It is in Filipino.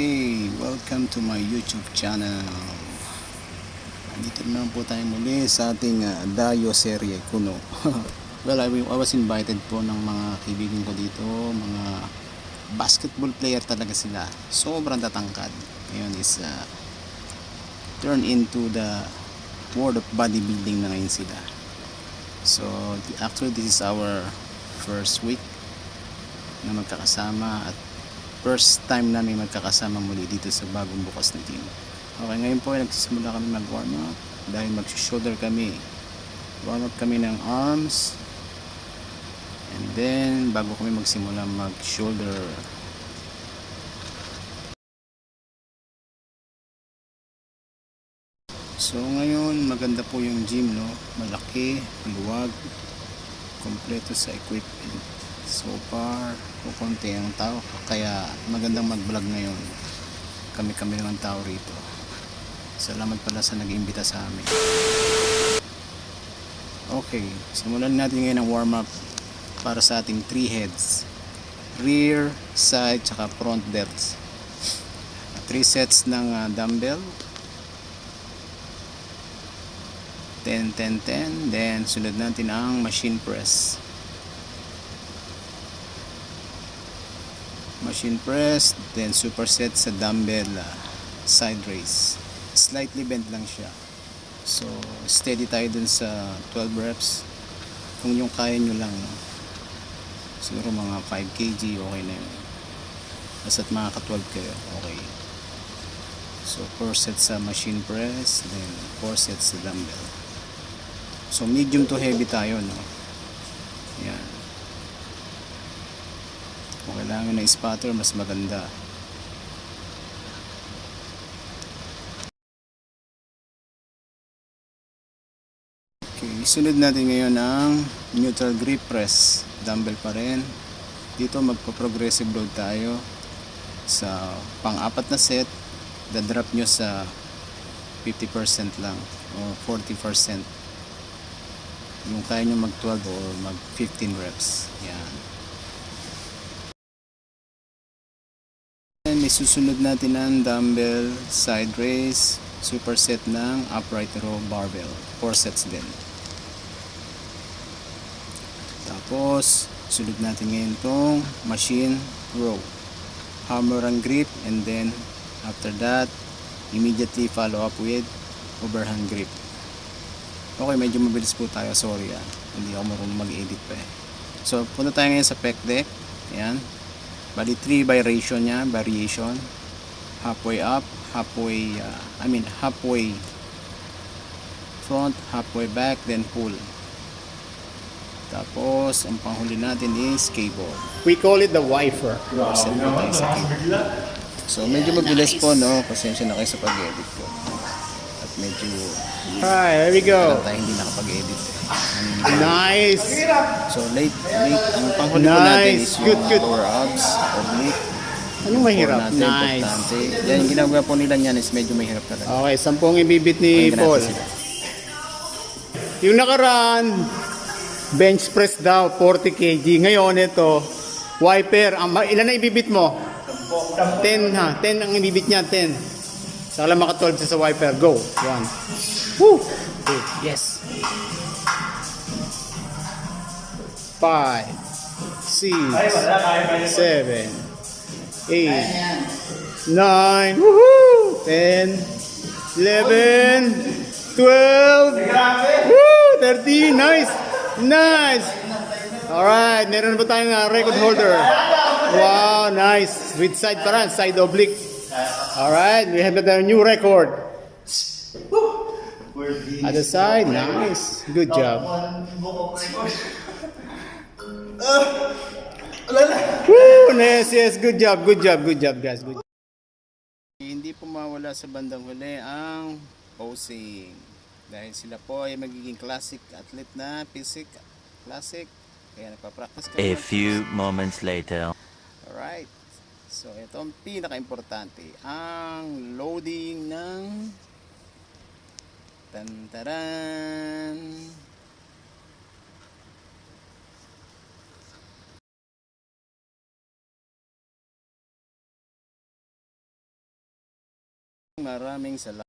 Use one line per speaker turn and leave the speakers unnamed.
Okay, welcome to my YouTube channel. Dito naman po tayo muli sa ating Dayo Serye Kuno. Well, I was invited po ng mga kaibigan ko dito, mga basketball player talaga sila. Sobrang tatangkad. Ngayon is turn into the world of bodybuilding na ngayon sila. So, actually this is our first week na magkakasama at first time namin magkakasama muli dito sa bagong bukas na team. Okay, ngayon po ay nagsisimula kami mag warm up dahil mag-shoulder kami. Warm up kami ng arms and then bago kami magsimula mag-shoulder. So ngayon maganda po yung gym, no? Malaki, maluwag, kompleto sa equipment. So far, kukunti ang tao kaya magandang mag-vlog ngayon. Kami lang ang tao rito. Salamat pala sa nag-imbita sa amin. Okay, simulan natin ngayon ang warm-up para sa ating 3 heads. Rear, side, tsaka front delts. 3 sets ng dumbbell. 10, 10, 10. Then sunod natin ang machine press. Machine press, then superset sa dumbbell side raise. Slightly bent lang siya. So, steady tayo dun sa 12 reps. Kung yung kaya nyo lang, no? Siguro mga 5 kg, okay na yun. Basta't makaka-12 kayo, okay. So, 4 sets sa machine press, then 4 sets sa dumbbell. So, medium to heavy tayo, no? Yan. Kung kailangan ng spotter, mas maganda. Okay, sunod natin ngayon ang neutral grip press. Dumbbell pa rin. Dito magpa-progressive load tayo. Sa pang-apat na set, dadrop nyo sa 50% lang o 40%. Yung kaya nyo mag 12 or mag 15 reps. Yan. And isusunod natin ang dumbbell side raise, superset ng upright row barbell. 4 sets din. Tapos, sunod natin ngayon tong machine row. Hammer and grip, and then after that, immediately follow up with overhand grip. Okay, medyo mabilis po tayo. Sorry hindi ako marunong mag-edit pa eh. So, punta tayo ngayon sa pec deck. Ayan. Bali 3 variation niya, variation. Halfway up, halfway front, halfway back, then pull. Tapos, ang panghuli natin is cable.
We call it the wifer.
Set po tayo sa cable. So, medyo mabilis po, no? Pasensya na kayo sa pag-edit ko. At medyo
Alright, there we go.
tayo hindi nakapag-edit.
Nice.
So, late. Ang panghuli po natin is yung
Good.
lower abs, oblique.
Anong mahirap?
Natin,
Nice.
importante. Yan, yung ginagawa po nila yan is medyo mahirap talaga.
Okay, 10 ibibit ni
Pakinggan
Paul.
natin sila.
Yung nakaraan, bench press daw, 40 kg. Ngayon, ito, wiper. Ilan na ibibit mo? 10 ha. 10 ang ibibit niya, 10. Saka lang maka 12 sa wiper. Go. 1. Woo! 2. Yes. 5, 6, 7, 8, 9, woohoo! 10, 11, 12, woo! 13, nice! Nice! Alright, meron na ba tayong record holder? Wow, nice! With side parang, side oblique. Alright, we have a new record. Other side, nice. Good job. Woo! Yes, good job, guys. Good.
Hindi po mawala sa bandang huli ang posing. Dahil sila po ay magiging classic athlete na, physique, classic. Kaya nagpa-practice kami.
A few moments later.
Alright. So, ito ang pinaka-importante. Ang loading ng tantaran. maraming salamat.